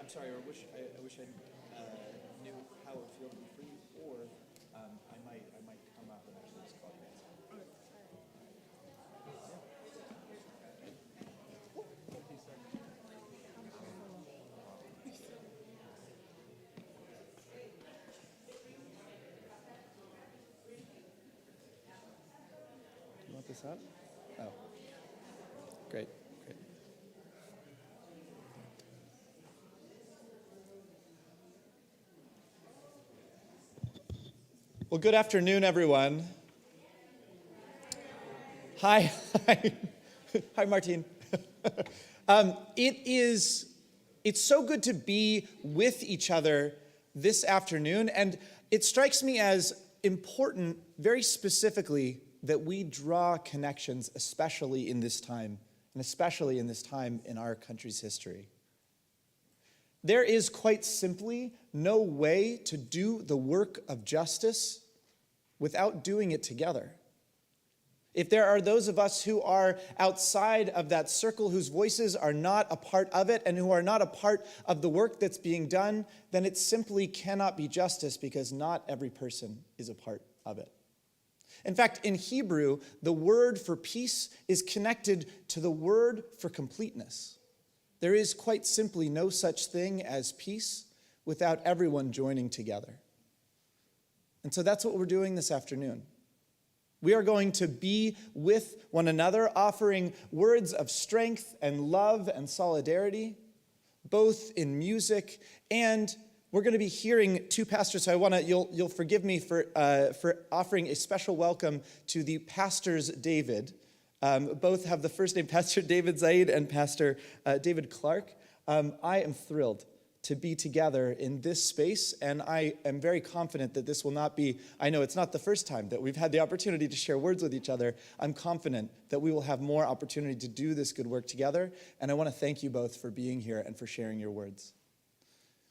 I'm sorry, I wish I knew how it would feel to be free, or I might come up and actually just call you guys. You want this up? Oh, great. Well, good afternoon, everyone. Hi. Hi, Martine. It's so good to be with each other this afternoon, and it strikes me as important, very specifically, that we draw connections, especially in this time, and especially in this time in our country's history. There is quite simply no way to do the work of justice without doing it together. If there are those of us who are outside of that circle, whose voices are not a part of it and who are not a part of the work that's being done, then it simply cannot be justice because not every person is a part of it. In fact, in Hebrew, the word for peace is connected to the word for completeness. There is quite simply no such thing as peace without everyone joining together. And so that's what we're doing this afternoon. We are going to be with one another, offering words of strength and love and solidarity, both in music, and we're going to be hearing two pastors. So you'll forgive me for offering a special welcome to the pastors David. Both have the first name Pastor David Zaid and Pastor David Clark. I am thrilled to be together in this space, and I am very confident that this will not be, I know it's not the first time that we've had the opportunity to share words with each other. I'm confident that we will have more opportunity to do this good work together, and I want to thank you both for being here and for sharing your words.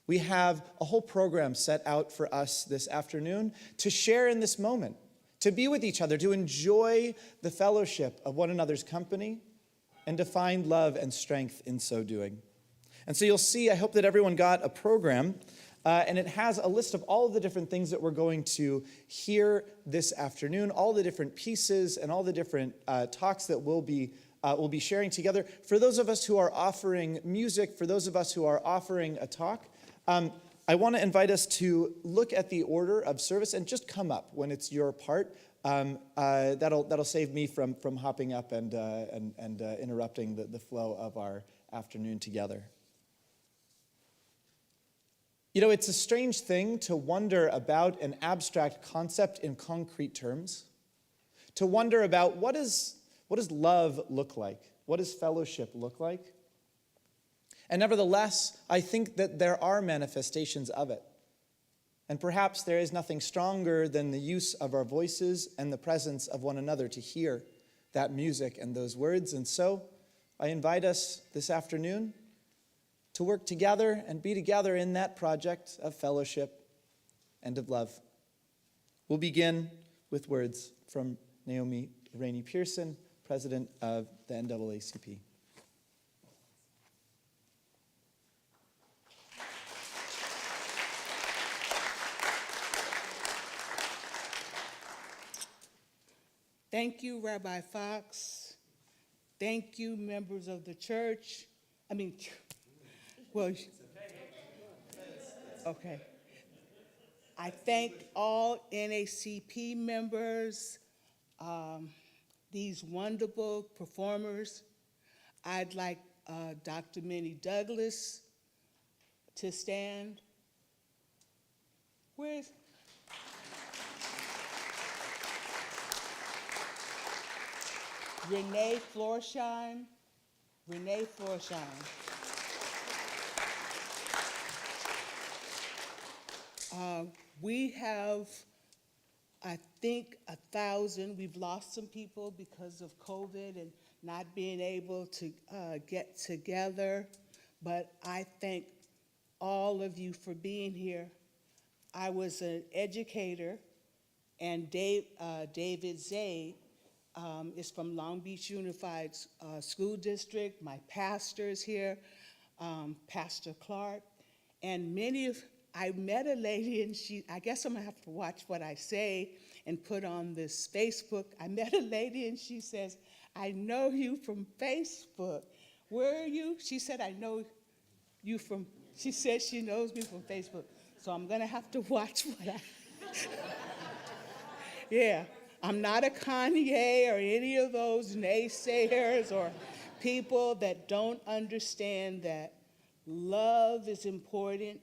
We have a whole program set out for us this afternoon to share in this moment, to be with each other, to enjoy the fellowship of one another's company, and to find love and strength in so doing. And so you'll see, I hope that everyone got a program, and it has a list of all of the different things that we're going to hear this afternoon, all the different pieces and all the different talks that we'll be sharing together. For those of us who are offering music, for those of us who are offering a talk, I want to invite us to look at the order of service and just come up when it's your part. That'll save me from hopping up and interrupting the flow of our afternoon together. You know, it's a strange thing to wonder about an abstract concept in concrete terms, to wonder about what does love look like? What does fellowship look like? And nevertheless, I think that there are manifestations of it. And perhaps there is nothing stronger than the use of our voices and the presence of one another to hear that music and those words. And so I invite us this afternoon to work together and be together in that project of fellowship and of love. We'll begin with words from Naomi Rainey Pearson, president of the NAACP. Thank you, Rabbi Fox. Thank you, members of the church. Okay. I thank all NAACP members, these wonderful performers. I'd like Dr. Minnie Douglas to stand. Where's... Renee Florsheim. We have, I think, 1,000. We've lost some people because of COVID and not being able to get together. But I thank all of you for being here. I was an educator, and David Zaid is from Long Beach Unified School District. My pastor is here, Pastor Clark. And I met a lady, and I guess I'm gonna have to watch what I say and put on this Facebook. I met a lady, and she says, I know you from Facebook. Where are you? She said, I know you from, she said she knows me from Facebook. So I'm gonna have to watch what I, yeah. I'm not a Kanye or any of those naysayers or people that don't understand that love is important.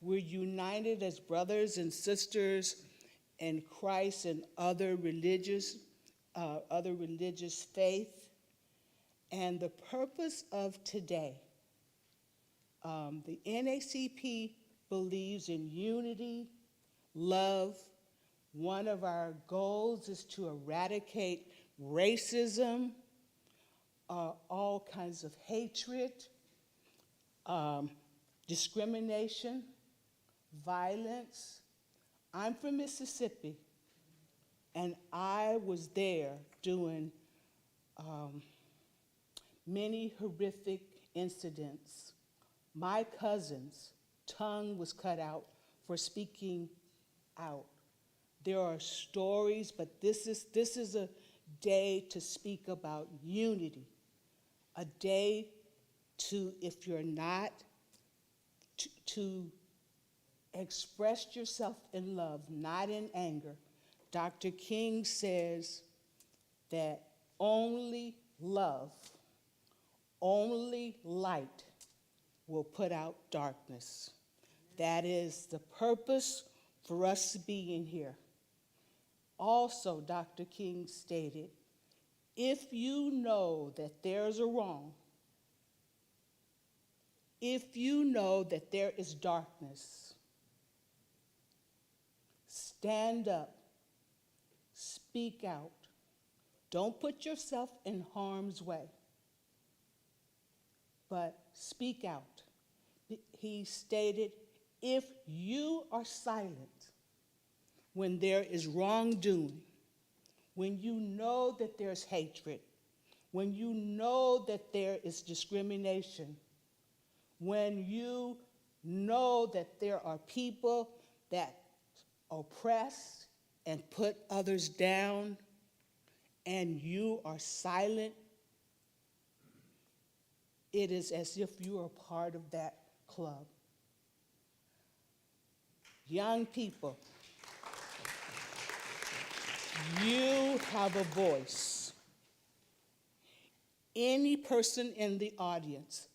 We're united as brothers and sisters in Christ and other religious faith. And the purpose of today, the NAACP believes in unity, love. One of our goals is to eradicate racism, all kinds of hatred, discrimination, violence. I'm from Mississippi, and I was there doing many horrific incidents. My cousin's tongue was cut out for speaking out. There are stories, but this is a day to speak about unity, a day to, if you're not, to express yourself in love, not in anger. Dr. King says that only love, only light will put out darkness. That is the purpose for us being here. Also, Dr. King stated, if you know that there's a wrong, if you know that there is darkness, stand up, speak out. Don't put yourself in harm's way, but speak out. He stated, if you are silent when there is wrongdoing, when you know that there's hatred, when you know that there is discrimination, when you know that there are people that oppress and put others down, and you are silent, it is as if you are part of that club. Young people, you have a voice. Any person in the audience,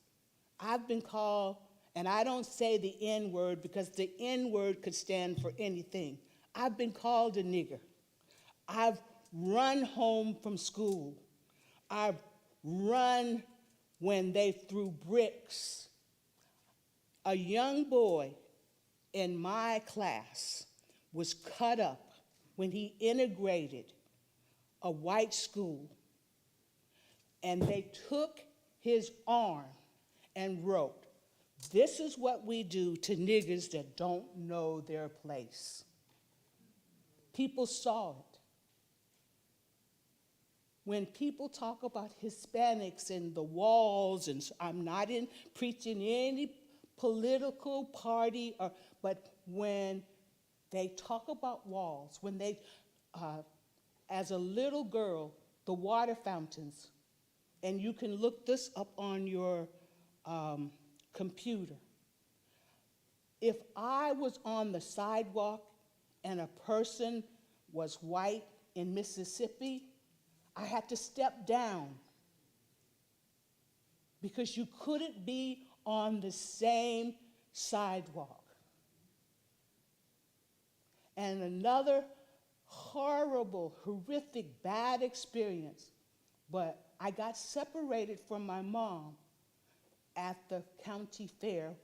I've been called, and I don't say the N word because the N word could stand for anything. I've been called a nigger. I've run home from school. I've run when they threw bricks. A young boy in my class was cut up when he integrated a white school, and they took his arm and wrote, "This is what we do to niggers that don't know their place." People saw it. When people talk about Hispanics and the walls, and I'm not preaching any political party, but when they talk about walls, when they, as a little girl, the water fountains, and you can look this up on your computer. If I was on the sidewalk and a person was white in Mississippi, I had to step down because you couldn't be on the same sidewalk. And another horrible, horrific, bad experience, but I got separated from my mom at the county fair.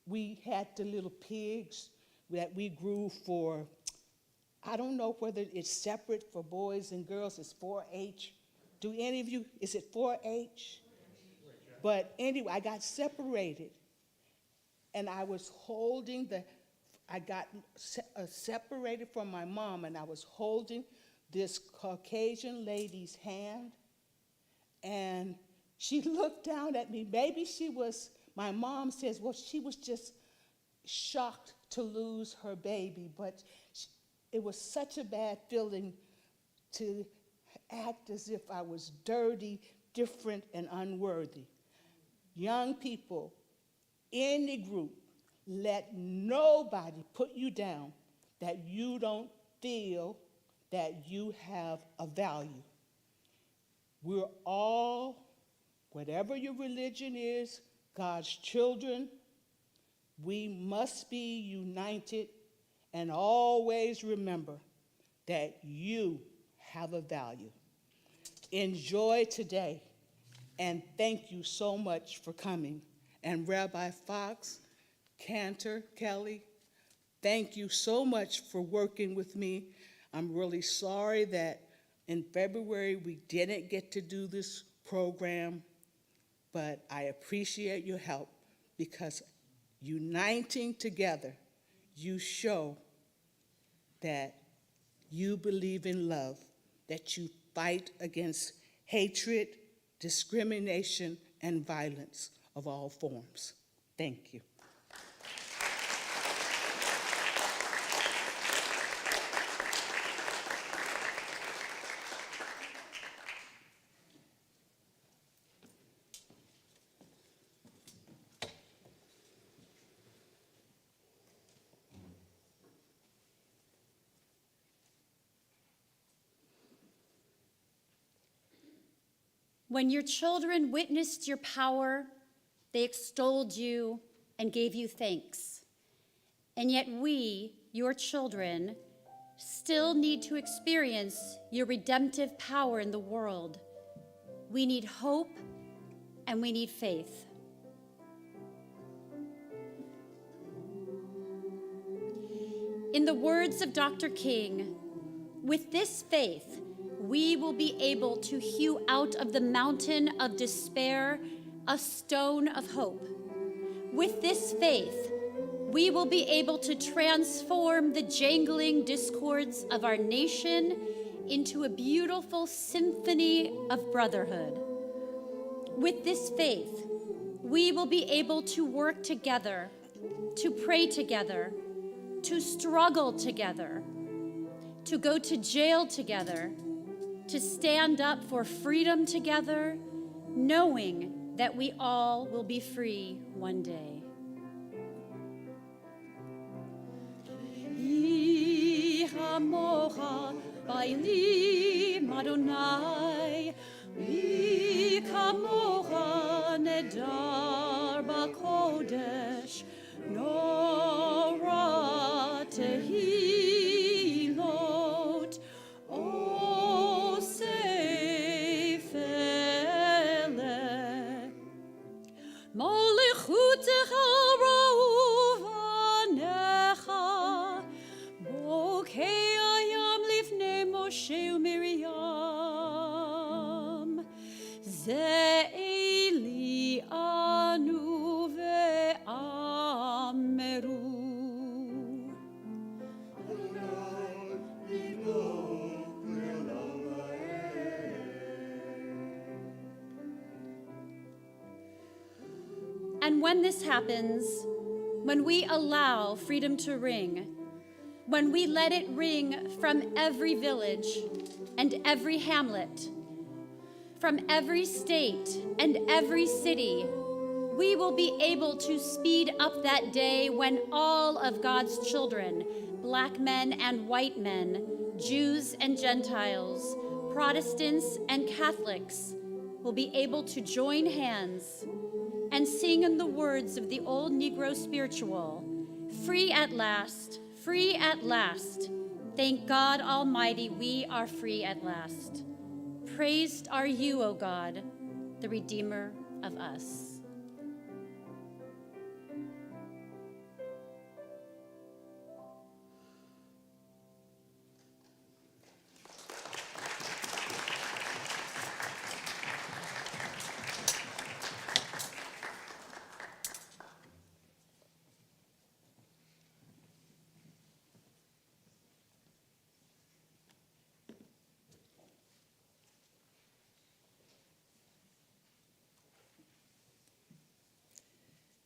We had the little pigs that we grew for, I don't know whether it's separate for boys and girls, it's 4-H. Do any of you, is it 4-H? But anyway, I got separated, and I was holding I got separated from my mom, and I was holding this Caucasian lady's hand, and she looked down at me. Maybe she was, my mom says, well, she was just shocked to lose her baby, but it was such a bad feeling to act as if I was dirty, different, and unworthy. Young people, any group, let nobody put you down that you don't feel that you have a value. We're all, whatever your religion is, God's children. We must be united and always remember that you have a value. Enjoy today, and thank you so much for coming. And Rabbi Fox, Cantor, Kelly, thank you so much for working with me. I'm really sorry that in February we didn't get to do this program, but I appreciate your help because uniting together, you show that you believe in love, that you fight against hatred, discrimination, and violence of all forms. Thank you. When your children witnessed your power, they extolled you and gave you thanks. And yet we, your children, still need to experience your redemptive power in the world. We need hope and we need faith. In the words of Dr. King, with this faith, we will be able to hew out of the mountain of despair a stone of hope. With this faith, we will be able to transform the jangling discords of our nation into a beautiful symphony of brotherhood. With this faith, we will be able to work together, to pray together, to struggle together, to go to jail together, to stand up for freedom together, knowing that we all will be free one day. I hamocha ba'ili Madonai, I kamocha nedar ba'kodesh, nora tehilot, o seifele, molichutecha rauvanecha, bokei ayam lifnei Moshe u'Miriam, ze eli anu ve'ameru. And when this happens, when we allow freedom to ring, when we let it ring from every village and every hamlet, from every state and every city, we will be able to speed up that day when all of God's children, Black men and white men, Jews and Gentiles, Protestants and Catholics, will be able to join hands and sing in the words of the old Negro spiritual, free at last, thank God Almighty, we are free at last. Praised are you, O God, the Redeemer of us.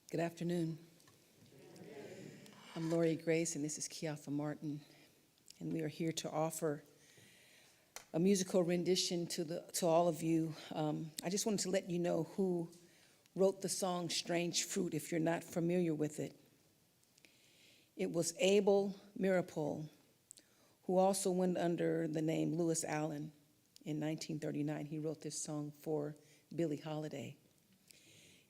Good afternoon. I'm Lori Grace, and this is Kiafa Martin, and we are here to offer a musical rendition to all of you. I just wanted to let you know who wrote the song Strange Fruit, if you're not familiar with it. It was Abel Mirapole, who also went under the name Lewis Allen in 1939. He wrote this song for Billie Holiday.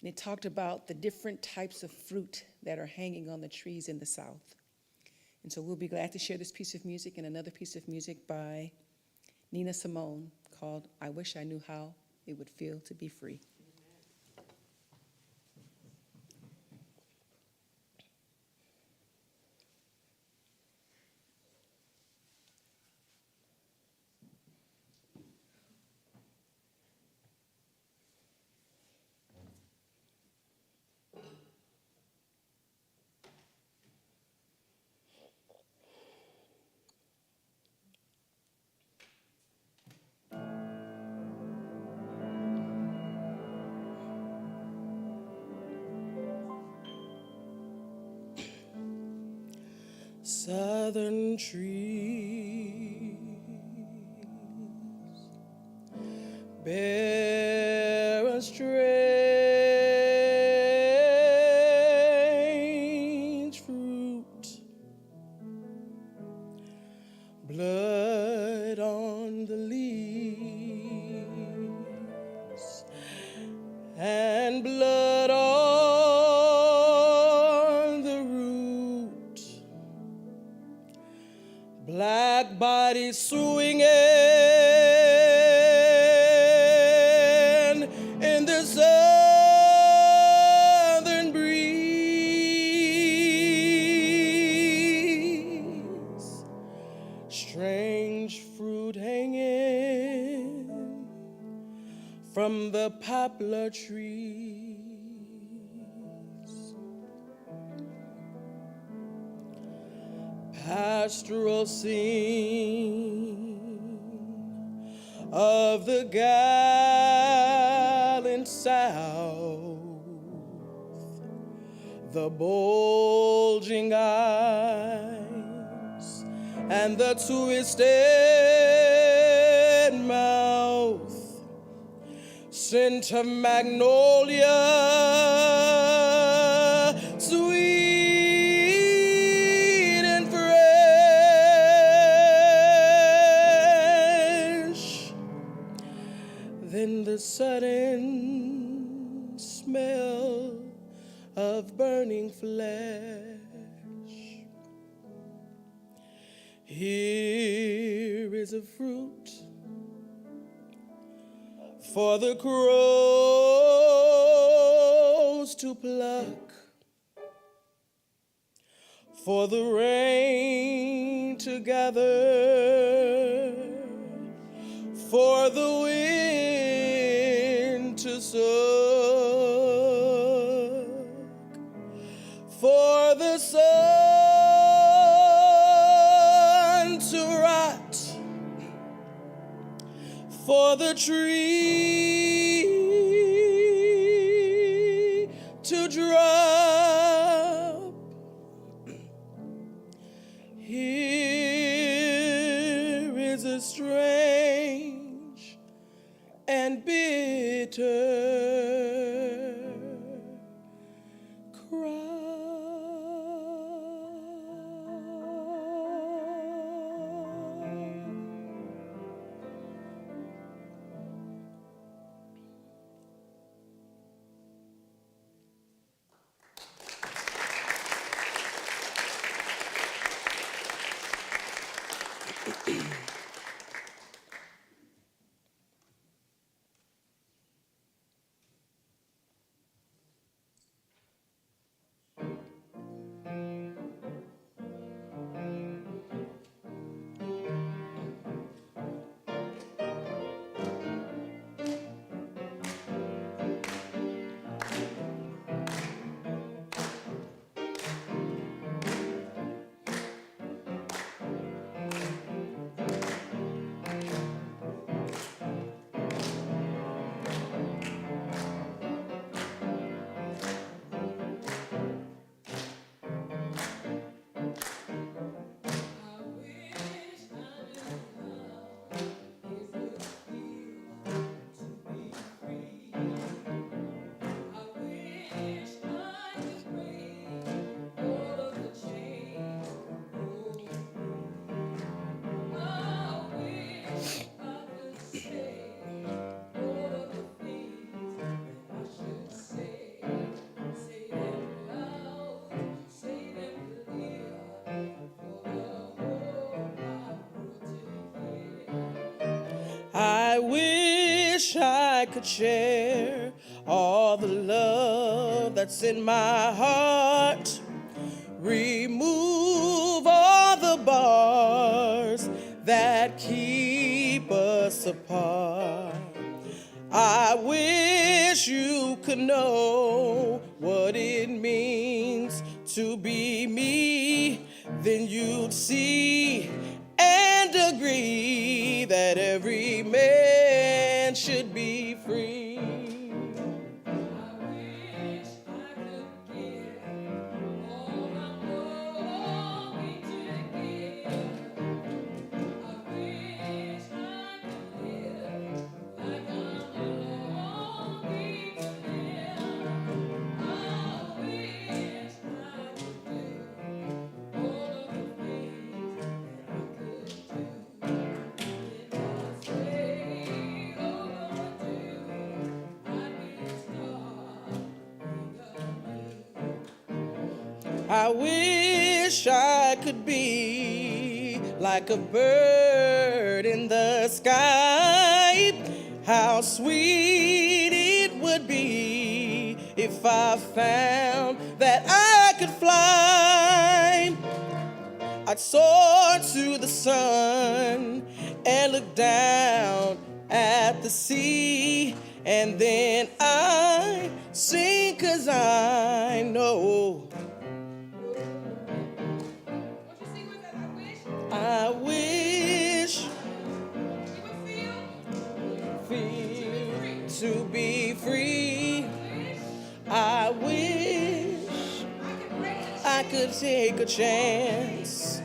And it talked about the different types of fruit that are hanging on the trees in the South. And so we'll be glad to share this piece of music and another piece of music by Nina Simone called I Wish I Knew How It Would Feel to Be Free. Southern trees bear a strange fruit, blood on the leaves and blood on the root. Black bodies swinging in the southern breeze. Strange fruit hanging from the poplar trees. Pastoral scene of the gallant South, the bulging eyes and the twisted mouth, scent of magnolia, sweet and fresh. Then the sudden smell of burning flesh. Here is a fruit for the crows to pluck, for the rain to gather, for the wind to soak, for the sun to rot, for the tree to drop. Here is a strange and bitter cry. I wish I could share all the love that's in my heart. Remove all the bars that keep us apart. I wish you could know what it means to be me. Then you'd see and agree that every man should be free. I wish I could be like a bird in the sky. How sweet it would be if I found that I could fly. I'd soar to the sun and look down at the sea, and then I sing 'cause I know I wish feel to be free. I wish I could take a chance.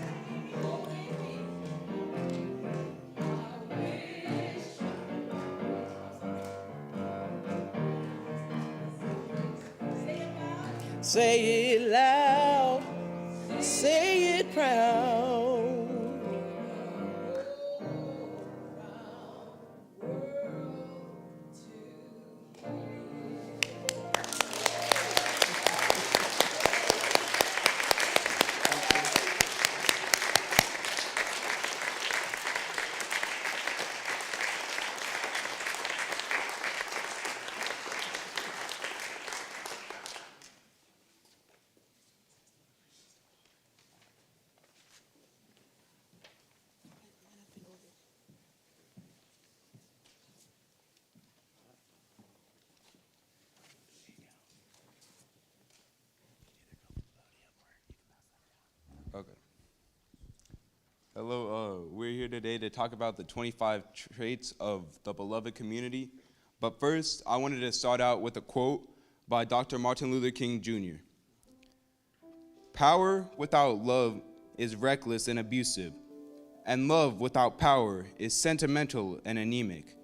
Say it loud, say it proud. Okay. Hello, we're here today to talk about the 25 traits of the beloved community. But first, I wanted to start out with a quote by Dr. Martin Luther King Jr. "Power without love is reckless and abusive, and love without power is sentimental and anemic.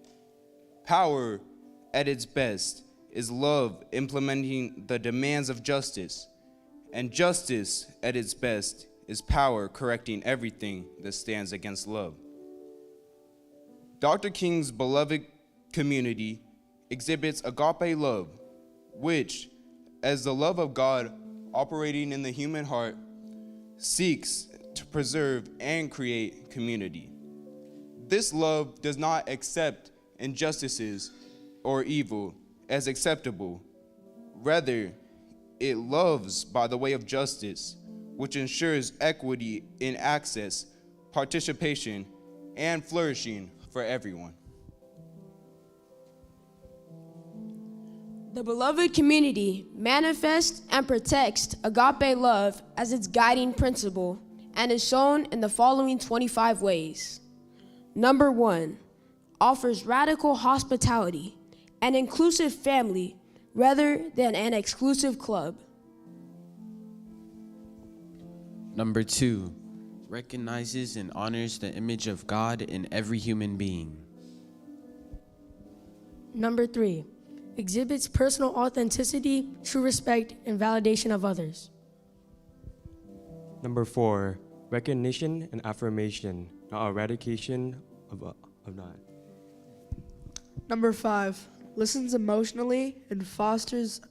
Power, at its best, is love implementing the demands of justice, and justice, at its best, is power correcting everything that stands against love." Dr. King's beloved community exhibits agape love, which, as the love of God operating in the human heart, seeks to preserve and create community. This love does not accept injustices or evil as acceptable. Rather, it loves by the way of justice, which ensures equity in access, participation, and flourishing for everyone. The beloved community manifests and protects agape love as its guiding principle and is shown in the following 25 ways. Number 1, offers radical hospitality, an inclusive family rather than an exclusive club. Number 2, recognizes and honors the image of God in every human being. Number 3, exhibits personal authenticity, true respect, and validation of others. Number 4, recognition and affirmation, not eradication of not. Number 5, listens emotionally and fosters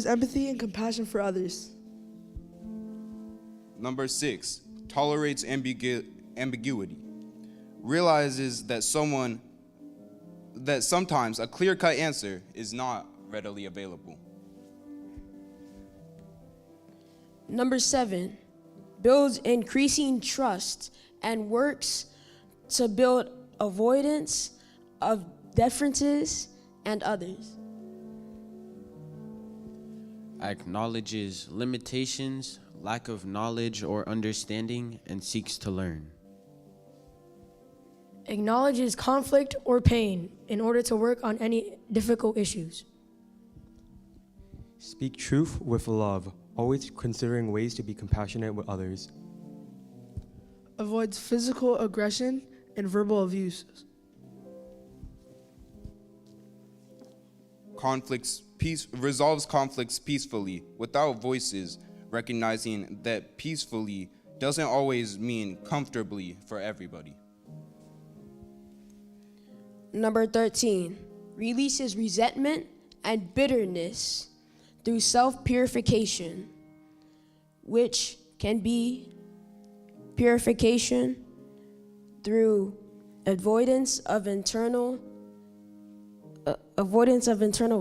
empathy and compassion for others. Number 6, tolerates ambiguity. Realizes that sometimes a clear-cut answer is not readily available. Number 7, builds increasing trust and works to build avoidance of differences and others. Acknowledges limitations, lack of knowledge or understanding, and seeks to learn. Acknowledges conflict or pain in order to work on any difficult issues. Speak truth with love, always considering ways to be compassionate with others. Avoids physical aggression and verbal abuses. Resolves conflicts peacefully, without voices, recognizing that peacefully doesn't always mean comfortably for everybody. Number 13, releases resentment and bitterness through self-purification, which can be purification through avoidance of internal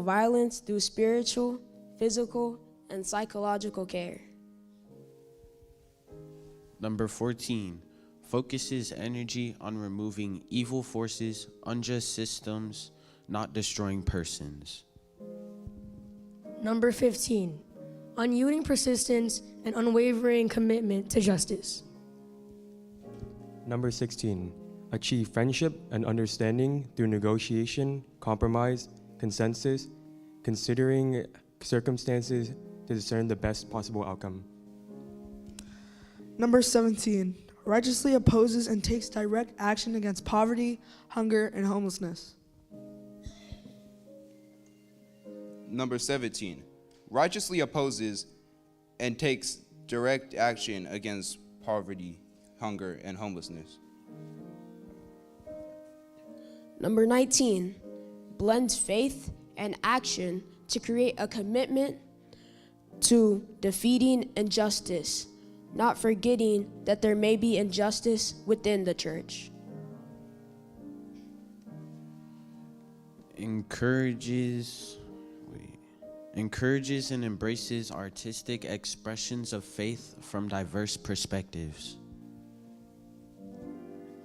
violence through spiritual, physical, and psychological care. Number 14, focuses energy on removing evil forces, unjust systems, not destroying persons. Number 15, unyielding persistence and unwavering commitment to justice. Number 16, achieve friendship and understanding through negotiation, compromise, consensus, considering circumstances to discern the best possible outcome. Number 17, righteously opposes and takes direct action against poverty, hunger, and homelessness. Number 17, righteously opposes and takes direct action against poverty, hunger, and homelessness. Number 19, blends faith and action to create a commitment to defeating injustice, not forgetting that there may be injustice within the church. Encourages and embraces artistic expressions of faith from diverse perspectives.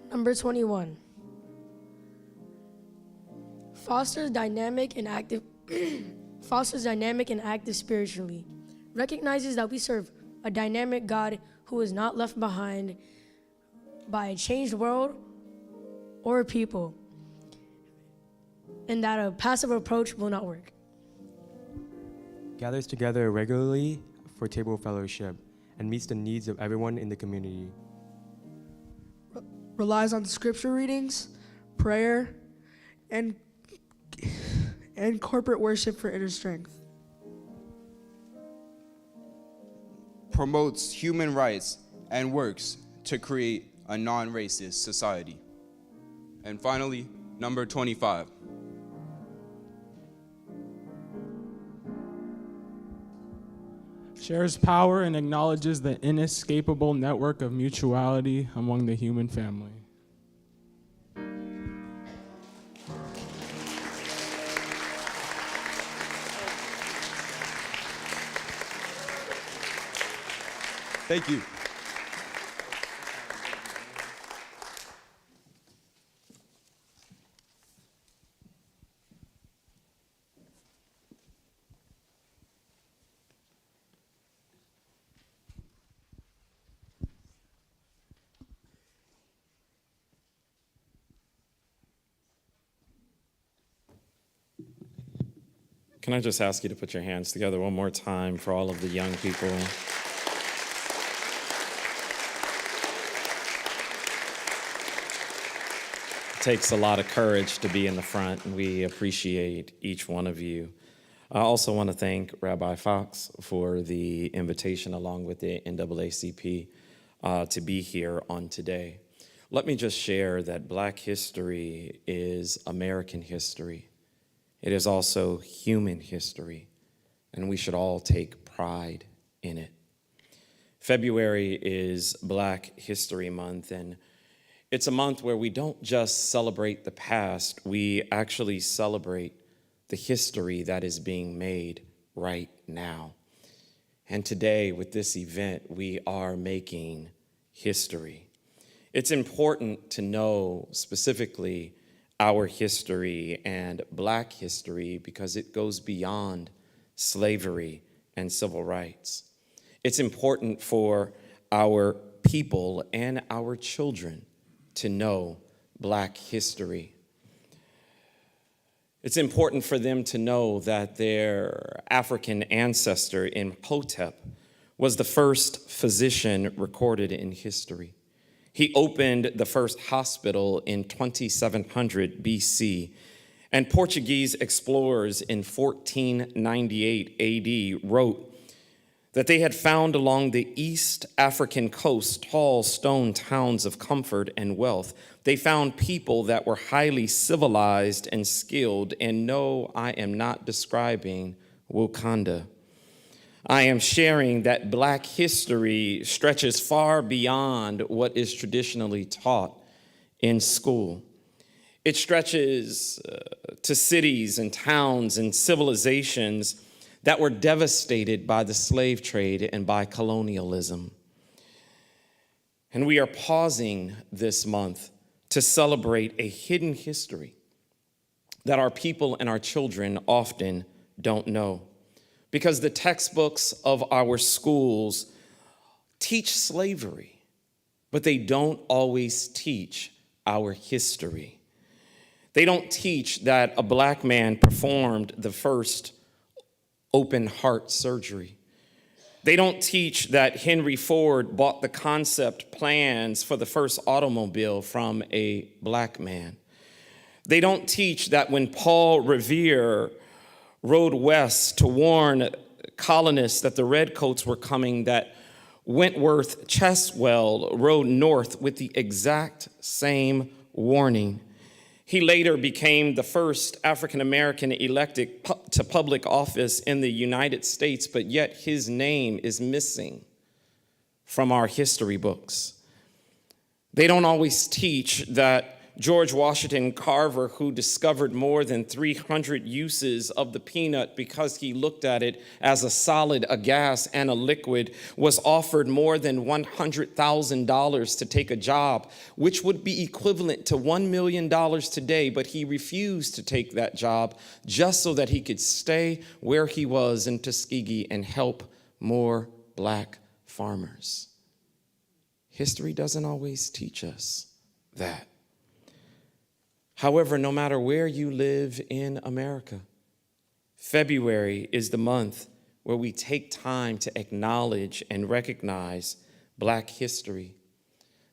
Number 21, fosters dynamic and active spiritually, recognizes that we serve a dynamic God who is not left behind by a changed world or people, and that a passive approach will not work. Gathers together regularly for table fellowship and meets the needs of everyone in the community. Relies on scripture readings, prayer, and corporate worship for inner strength. Promotes human rights and works to create a non-racist society. And finally, number 25. Shares power and acknowledges the inescapable network of mutuality among the human family. Thank you. Can I just ask you to put your hands together one more time for all of the young people? It takes a lot of courage to be in the front, and we appreciate each one of you. I also want to thank Rabbi Fox for the invitation along with the NAACP to be here on today. let me just share that Black history is American history. It is also human history, and we should all take pride in it. February is Black History Month, and it's a month where we don't just celebrate the past, we actually celebrate the history that is being made right now. And today, with this event, we are making history. It's important to know specifically our history and Black history because it goes beyond slavery and civil rights. It's important for our people and our children to know Black history. It's important for them to know that their African ancestor Imhotep was the first physician recorded in history. He opened the first hospital in 2700 BC, and Portuguese explorers in 1498 AD wrote that they had found along the East African coast tall stone towns of comfort and wealth. They found people that were highly civilized and skilled, and no, I am not describing Wakanda. I am sharing that Black history stretches far beyond what is traditionally taught in school. It stretches to cities and towns and civilizations that were devastated by the slave trade and by colonialism. And we are pausing this month to celebrate a hidden history that our people and our children often don't know. Because the textbooks of our schools teach slavery, but they don't always teach our history. They don't teach that a Black man performed the first open heart surgery. They don't teach that Henry Ford bought the concept plans for the first automobile from a Black man. They don't teach that when Paul Revere rode west to warn colonists that the redcoats were coming, that Wentworth Cheswell rode north with the exact same warning. He later became the first African-American elected to public office in the United States, but yet his name is missing from our history books. They don't always teach that George Washington Carver, who discovered more than 300 uses of the peanut because he looked at it as a solid, a gas, and a liquid, was offered more than $100,000 to take a job, which would be equivalent to $1 million today, but he refused to take that job just so that he could stay where he was in Tuskegee and help more Black farmers. History doesn't always teach us that. However, no matter where you live in America, February is the month where we take time to acknowledge and recognize Black history.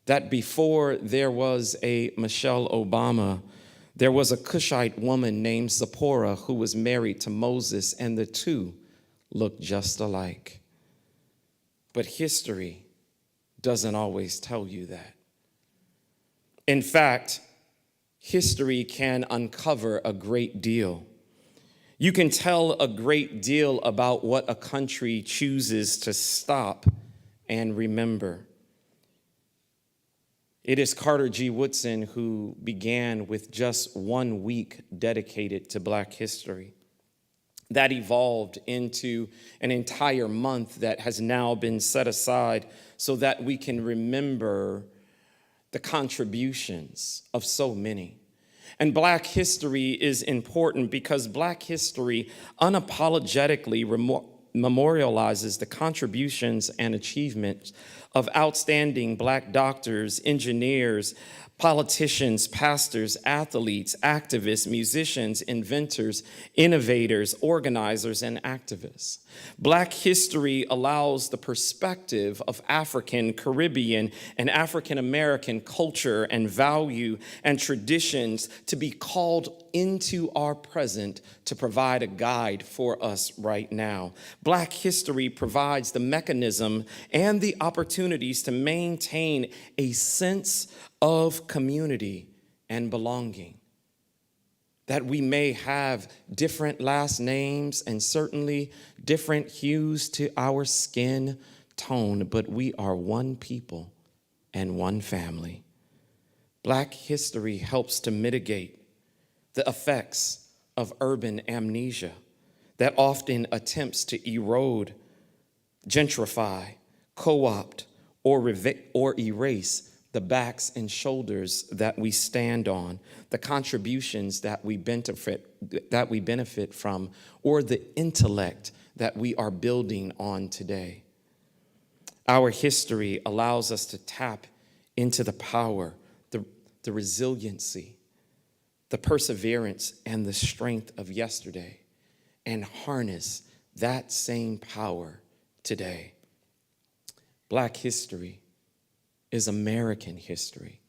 That before there was a Michelle Obama, there was a Cushite woman named Zipporah who was married to Moses, and the two looked just alike. But history doesn't always tell you that. In fact, history can uncover a great deal. You can tell a great deal about what a country chooses to stop and remember. It is Carter G. Woodson who began with just 1 week dedicated to Black history. That evolved into an entire month that has now been set aside so that we can remember the contributions of so many. And Black history is important because Black history unapologetically memorializes the contributions and achievements of outstanding Black doctors, engineers, politicians, pastors, athletes, activists, musicians, inventors, innovators, organizers, and activists. Black history allows the perspective of African, Caribbean, and African American culture and value and traditions to be called into our present to provide a guide for us right now. Black history provides the mechanism and the opportunity opportunities to maintain a sense of community and belonging. That we may have different last names and certainly different hues to our skin tone, but we are one people and one family. Black history helps to mitigate the effects of urban amnesia that often attempts to erode, gentrify, co-opt, or erase the backs and shoulders that we stand on, the contributions that we benefit from, or the intellect that we are building on today. Our history allows us to tap into the power, the resiliency, the perseverance, and the strength of yesterday, and harness that same power today. Black history is American history.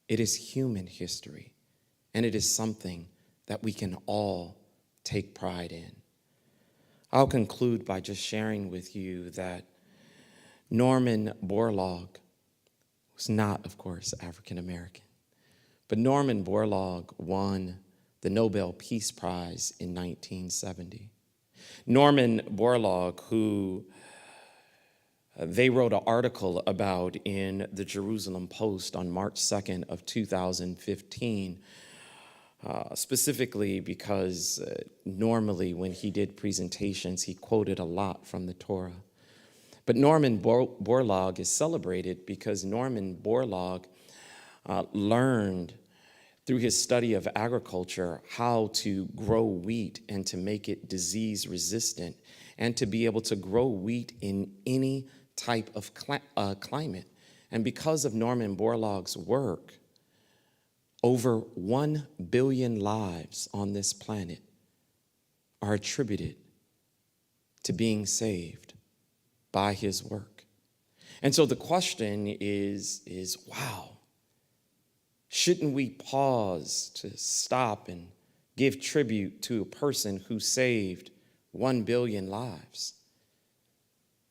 It is human history, and it is something that we can all take pride in. I'll conclude by just sharing with you that Norman Borlaug was not, of course, African American, but Norman Borlaug won the Nobel Peace Prize in 1970. Norman Borlaug, who they wrote an article about in the Jerusalem Post on March 2nd of 2015, specifically because normally when he did presentations, he quoted a lot from the Torah. But Norman Borlaug is celebrated because Norman Borlaug learned through his study of agriculture how to grow wheat and to make it disease resistant and to be able to grow wheat in any type of climate. And because of Norman Borlaug's work, over 1 billion lives on this planet are attributed to being saved by his work. And so the question is wow, shouldn't we pause to stop and give tribute to a person who saved 1 billion lives?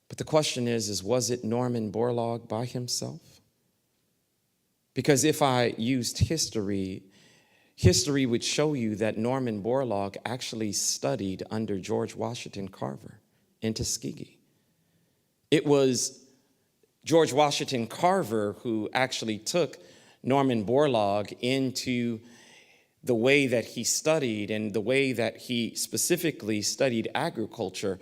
But the question is was it Norman Borlaug by himself? Because if I used history would show you that Norman Borlaug actually studied under George Washington Carver in Tuskegee. It was George Washington Carver who actually took Norman Borlaug into the way that he studied and the way that he specifically studied agriculture.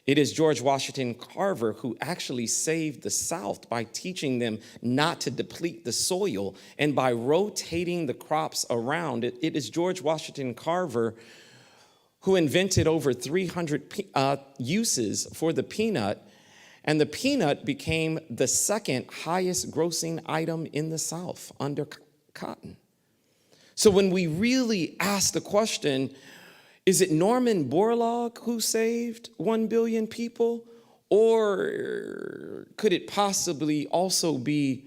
It is George Washington Carver who actually saved the South by teaching them not to deplete the soil and by rotating the crops around. It is George Washington Carver who invented over 300 uses for the peanut, and the peanut became the second highest grossing item in the South under cotton. So when we really ask the question, is it Norman Borlaug who saved 1 billion people? Or could it possibly also be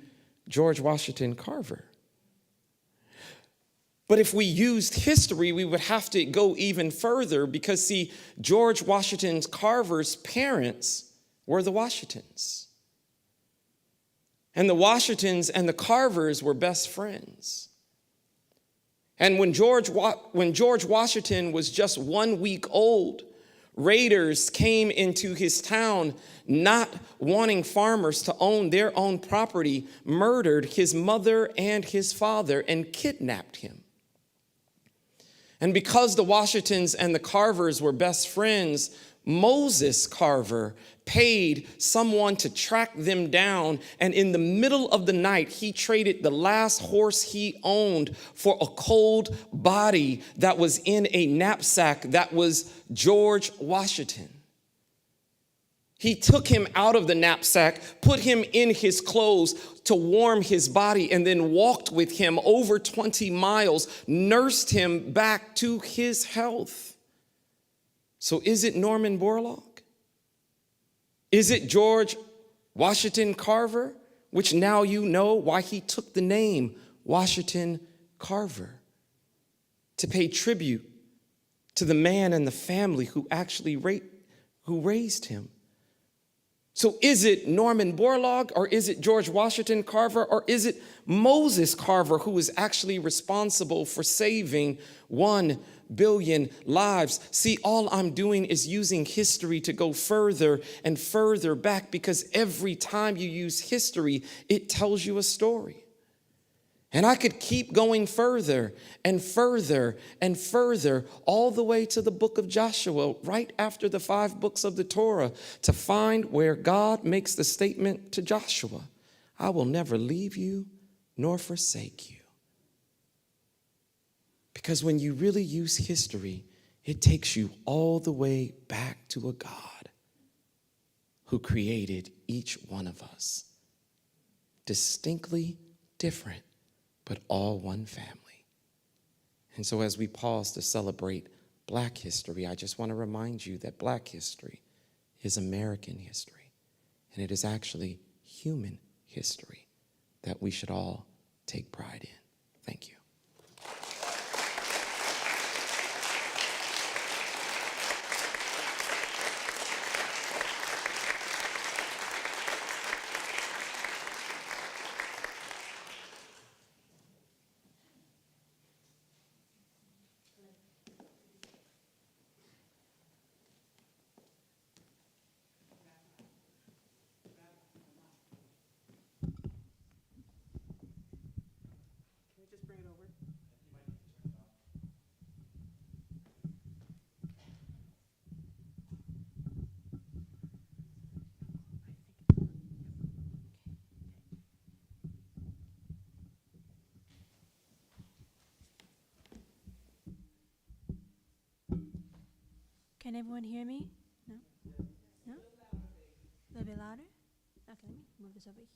George Washington Carver? But if we used history, we would have to go even further because, see, George Washington Carver's parents were the Washingtons. And the Washingtons and the Carvers were best friends. And when George Washington was just 1 week old, raiders came into his town, not wanting farmers to own their own property, murdered his mother and his father, and kidnapped him. And because the Washingtons and the Carvers were best friends, Moses Carver paid someone to track them down, and in the middle of the night, he traded the last horse he owned for a cold body that was in a knapsack that was George Washington. He took him out of the knapsack, put him in his clothes to warm his body, and then walked with him over 20 miles, nursed him back to his health. So is it Norman Borlaug? Is it George Washington Carver? Which now you know why he took the name Washington Carver, to pay tribute to the man and the family who actually raised him. So is it Norman Borlaug, or is it George Washington Carver, or is it Moses Carver, who is actually responsible for saving 1 billion lives? See, all I'm doing is using history to go further and further back, because every time you use history, it tells you a story. And I could keep going further and further and further, all the way to the book of Joshua, right after the 5 books of the Torah, to find where God makes the statement to Joshua, I will never leave you nor forsake you. Because when you really use history, it takes you all the way back to a God who created each one of us, distinctly different, but all one family. And so as we pause to celebrate Black history, I just want to remind you that Black history is American history, and it is actually human history that we should all take pride in. Thank you. Can everyone hear me? No? No? A little bit louder? Okay, let me move this over here.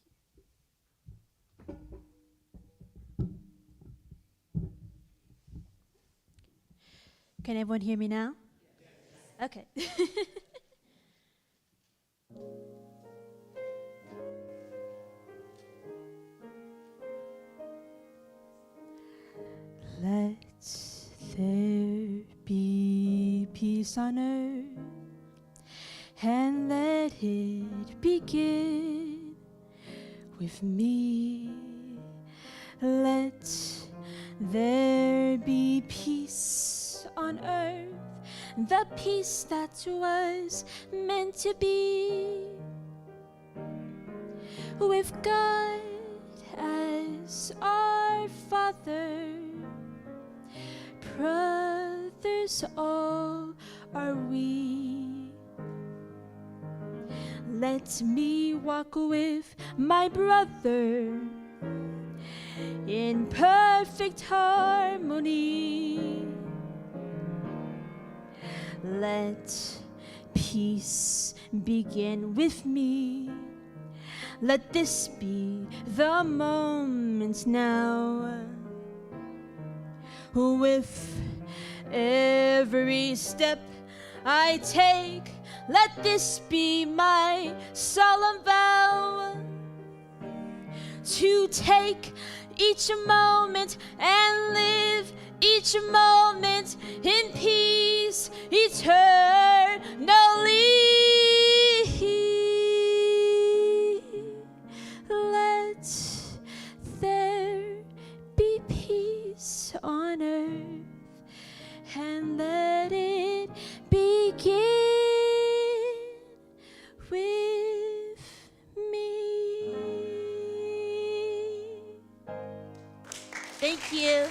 Can everyone hear me now? Okay. Let there be peace on earth, and let it begin with me. Let there be peace on earth, the peace that was meant to be, with God as our Father. Brothers all are we. Let me walk with my brother in perfect harmony. Let peace begin with me. Let this be the moment now. With every step I take, let this be my solemn vow, to take each moment and live each moment in peace eternally. Let there be peace on earth, and let it begin with me. Thank you.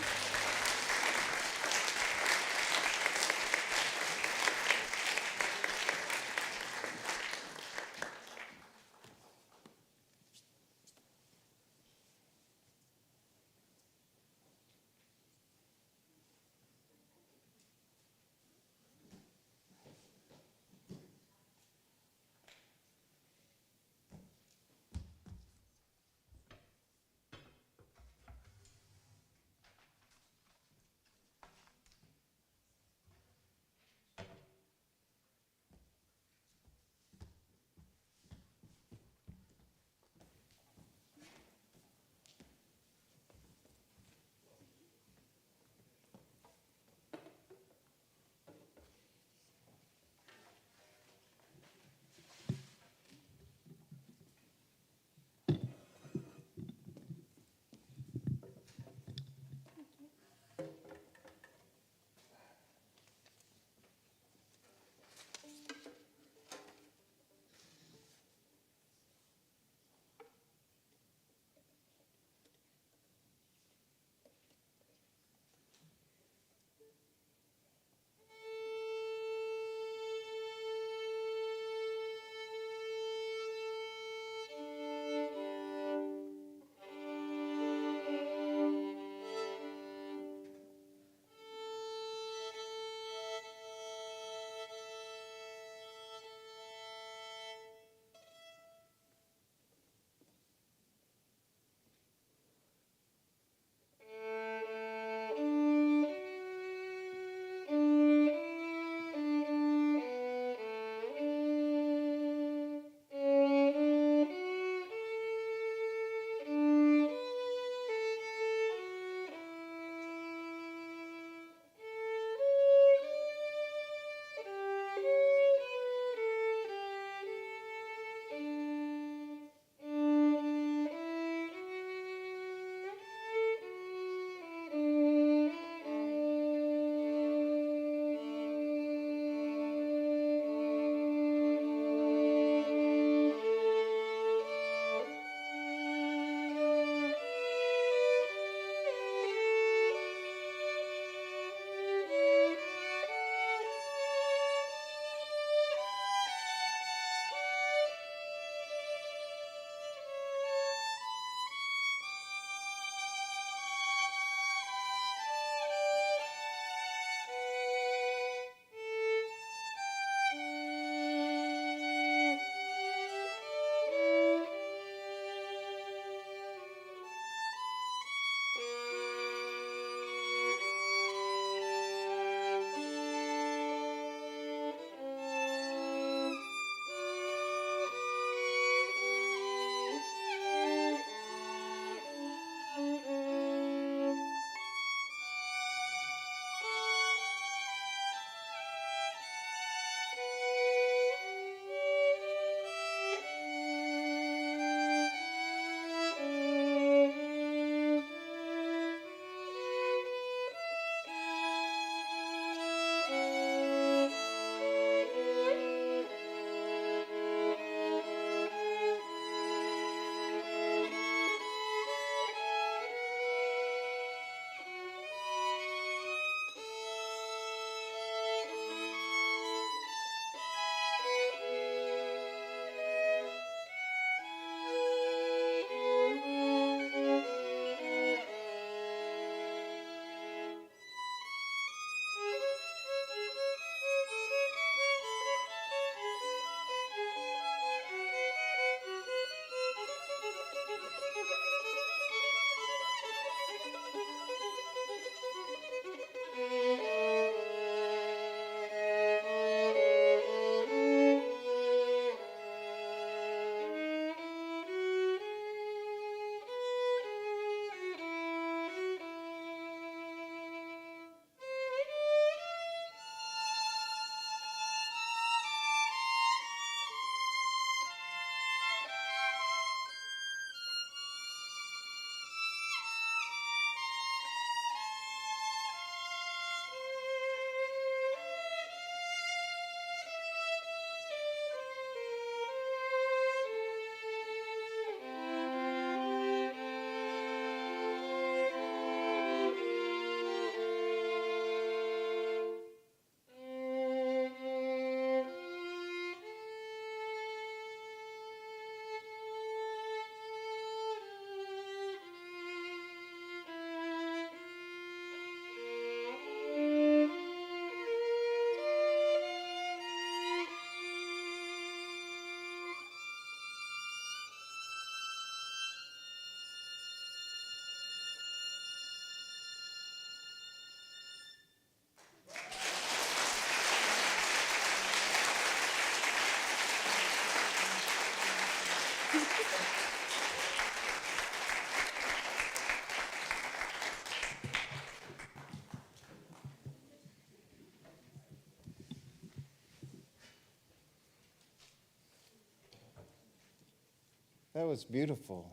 That was beautiful.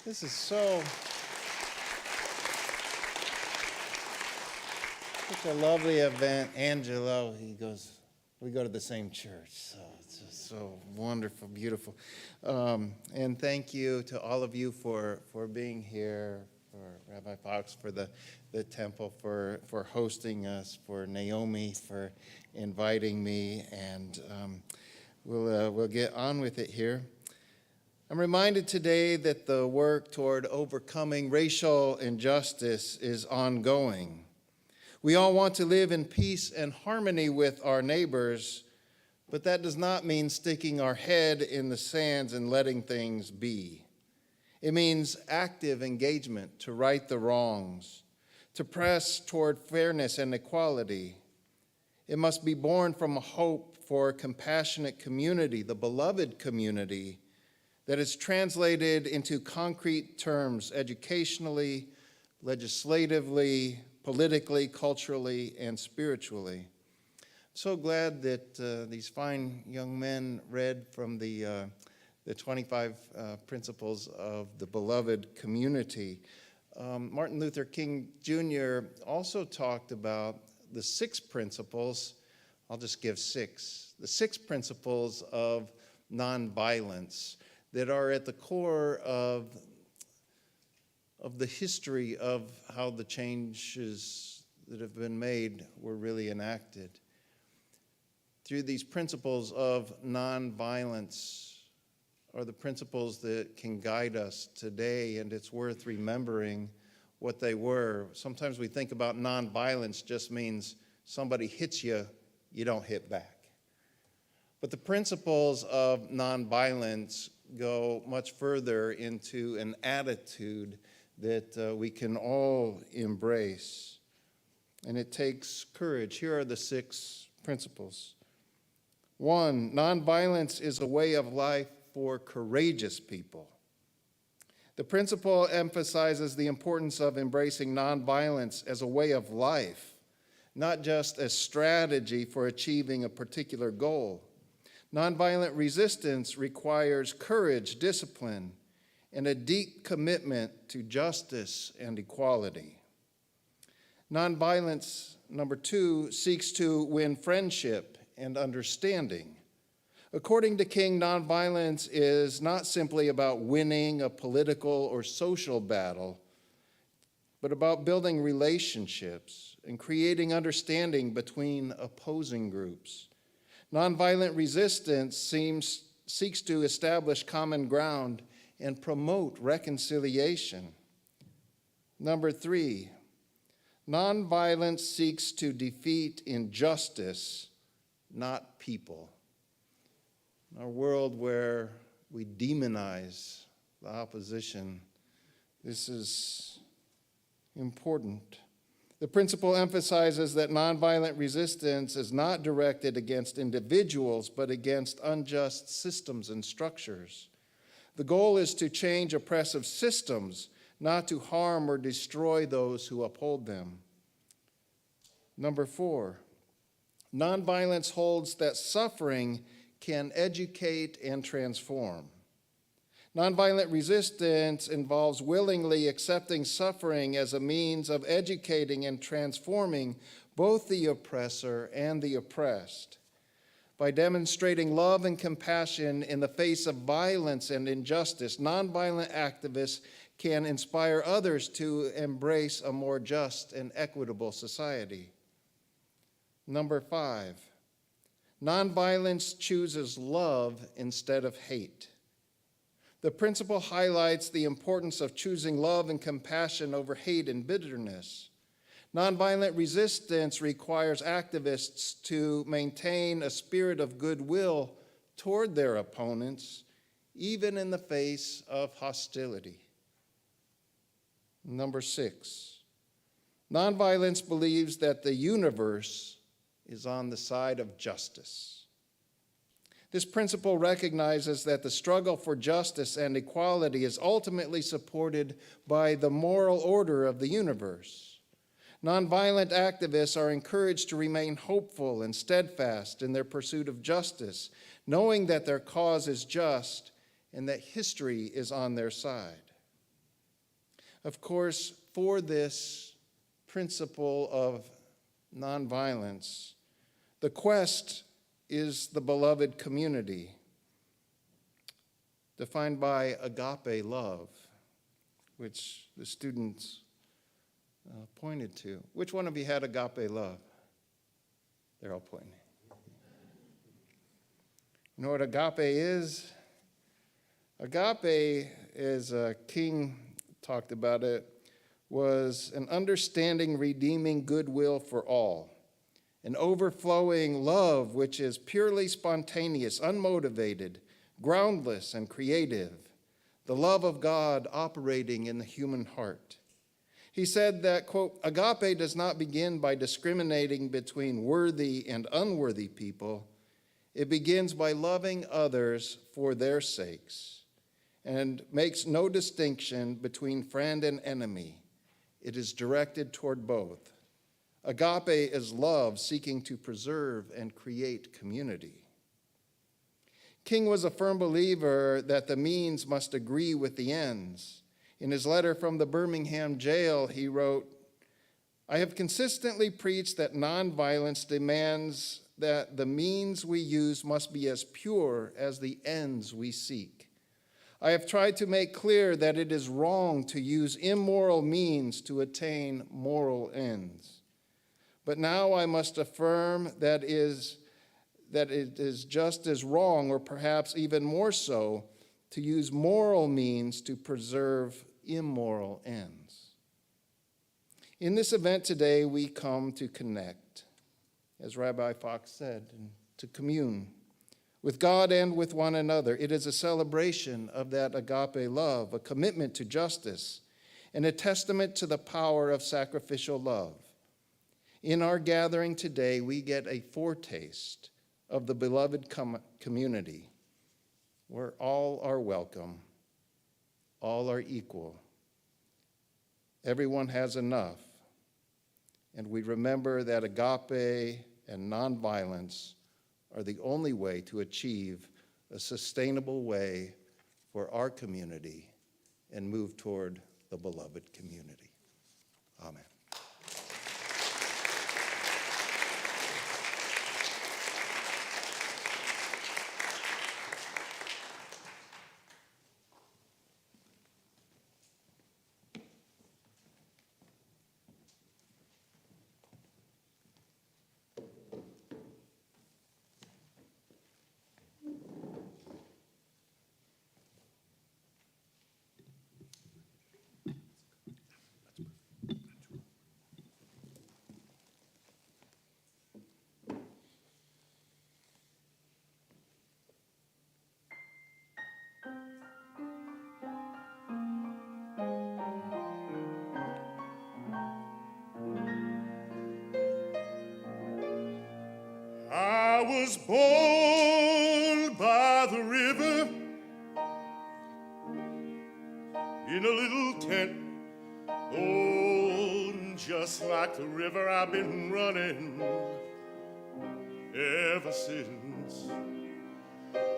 This is so, such a lovely event. Angelo, we go to the same church, so it's just so wonderful, beautiful. And thank you to all of you for being here, for Rabbi Fox, for the temple, for hosting us, for Naomi, for inviting me, and we'll get on with it here. I'm reminded today that the work toward overcoming racial injustice is ongoing. We all want to live in peace and harmony with our neighbors, but that does not mean sticking our head in the sands and letting things be. It means active engagement to right the wrongs, to press toward fairness and equality. It must be born from a hope for a compassionate community, the beloved community, that is translated into concrete terms educationally, legislatively, politically, culturally, and spiritually. So glad that these fine young men read from the 25 principles of the beloved community. Martin Luther King Jr. also talked about the 6 principles. I'll just give 6. The 6 principles of nonviolence that are at the core of the history of how the changes that have been made were really enacted. Through these principles of nonviolence are the principles that can guide us today, and it's worth remembering what they were. Sometimes we think about nonviolence just means somebody hits you, you don't hit back. But the principles of nonviolence go much further into an attitude that we can all embrace. And it takes courage. Here are the 6 principles. 1, nonviolence is a way of life for courageous people. The principle emphasizes the importance of embracing nonviolence as a way of life, not just a strategy for achieving a particular goal. Nonviolent resistance requires courage, discipline, and a deep commitment to justice and equality. Nonviolence, number 2, seeks to win friendship and understanding. According to King, nonviolence is not simply about winning a political or social battle, but about building relationships and creating understanding between opposing groups. Nonviolent resistance seeks to establish common ground and promote reconciliation. Number 3, nonviolence seeks to defeat injustice, not people. In our world where we demonize the opposition, this is important. The principle emphasizes that nonviolent resistance is not directed against individuals, but against unjust systems and structures. The goal is to change oppressive systems, not to harm or destroy those who uphold them. Number 4, nonviolence holds that suffering can educate and transform. Nonviolent resistance involves willingly accepting suffering as a means of educating and transforming both the oppressor and the oppressed. By demonstrating love and compassion in the face of violence and injustice, nonviolent activists can inspire others to embrace a more just and equitable society. Number 5, nonviolence chooses love instead of hate. The principle highlights the importance of choosing love and compassion over hate and bitterness. Nonviolent resistance requires activists to maintain a spirit of goodwill toward their opponents, even in the face of hostility. Number 6, nonviolence believes that the universe is on the side of justice. This principle recognizes that the struggle for justice and equality is ultimately supported by the moral order of the universe. Nonviolent activists are encouraged to remain hopeful and steadfast in their pursuit of justice, knowing that their cause is just and that history is on their side. Of course, for this principle of nonviolence, the quest is the beloved community, defined by agape love, which the students pointed to. Which one of you had agape love? They're all pointing. You know what agape is? Agape, as King talked about it, was an understanding, redeeming goodwill for all, an overflowing love which is purely spontaneous, unmotivated, groundless, and creative, the love of God operating in the human heart. He said that, quote, agape does not begin by discriminating between worthy and unworthy people. It begins by loving others for their sakes and makes no distinction between friend and enemy. It is directed toward both. Agape is love seeking to preserve and create community. King was a firm believer that the means must agree with the ends. In his letter from the Birmingham jail, he wrote, I have consistently preached that nonviolence demands that the means we use must be as pure as the ends we seek. I have tried to make clear that it is wrong to use immoral means to attain moral ends. But now I must affirm that it is just as wrong, or perhaps even more so, to use moral means to preserve immoral ends. In this event today, we come to connect, as Rabbi Fox said, and to commune with God and with one another. It is a celebration of that agape love, a commitment to justice, and a testament to the power of sacrificial love. In our gathering today, we get a foretaste of the beloved community, where all are welcome, all are equal, everyone has enough, and we remember that agape and nonviolence are the only way to achieve a sustainable way for our community and move toward the beloved community. Amen. I was born by the river in a little tent. Oh, just like the river I've been running ever since.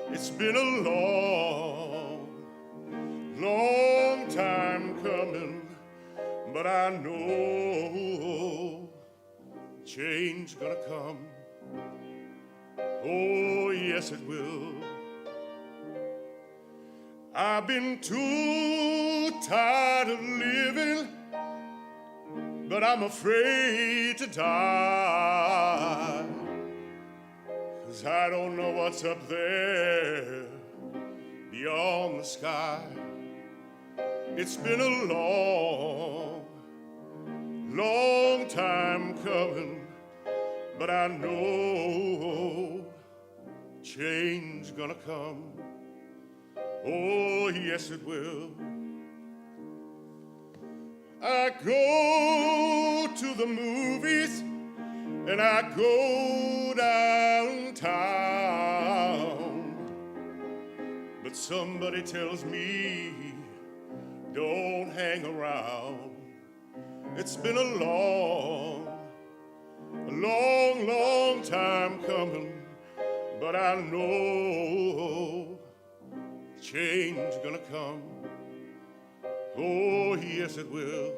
It's been a long, long time coming, but I know change gonna come. Oh, yes, it will. I've been too tired of living, but I'm afraid to die, 'cause I don't know what's up there beyond the sky. It's been a long, long time coming, but I know change gonna come. Oh, yes, it will. I go to the movies and I go downtown, but somebody tells me don't hang around. It's been a long, long time coming, but I know change gonna come. Oh, yes, it will.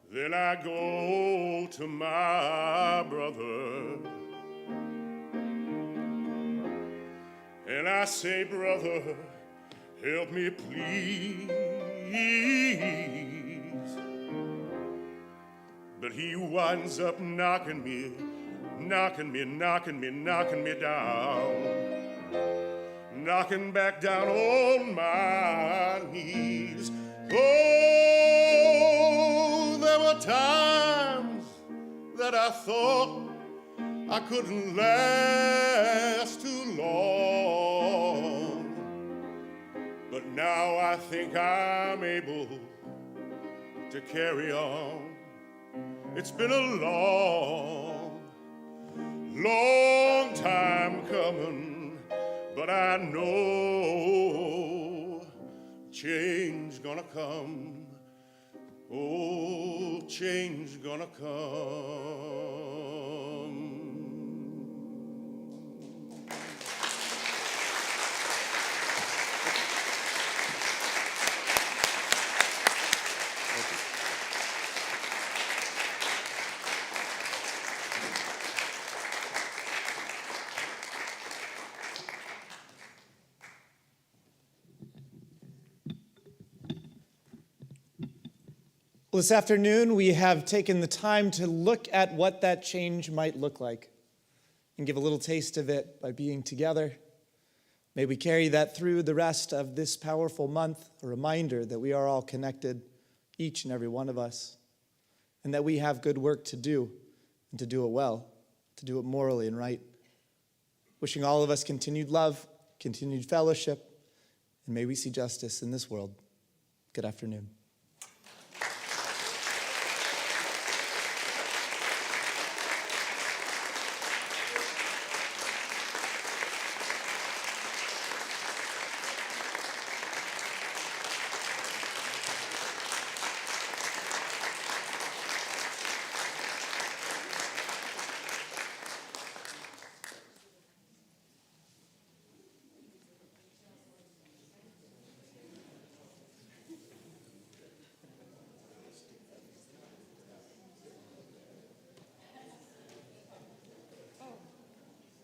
Then I go to my brother and I say, brother, help me please. But he winds up knocking me down, knocking back down on my knees. Oh, there were times that I thought I couldn't last too long, but now I think I'm able to carry on. It's been a long time coming, but I know change gonna come. Oh, change gonna come. Well, this afternoon, we have taken the time to look at what that change might look like and give a little taste of it by being together. May we carry that through the rest of this powerful month, a reminder that we are all connected, each and every one of us, and that we have good work to do, and to do it well, to do it morally and right. Wishing all of us continued love, continued fellowship, and may we see justice in this world. Good afternoon.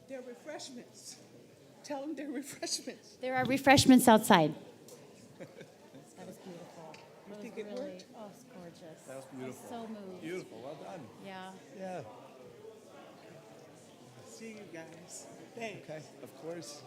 Their refreshments. Tell them their refreshments. There are refreshments outside. That was beautiful. You think it worked? Oh, it's gorgeous. That was beautiful. I was so moved. Beautiful, well done. Yeah. Yeah. See you guys. Thanks. Okay, of course.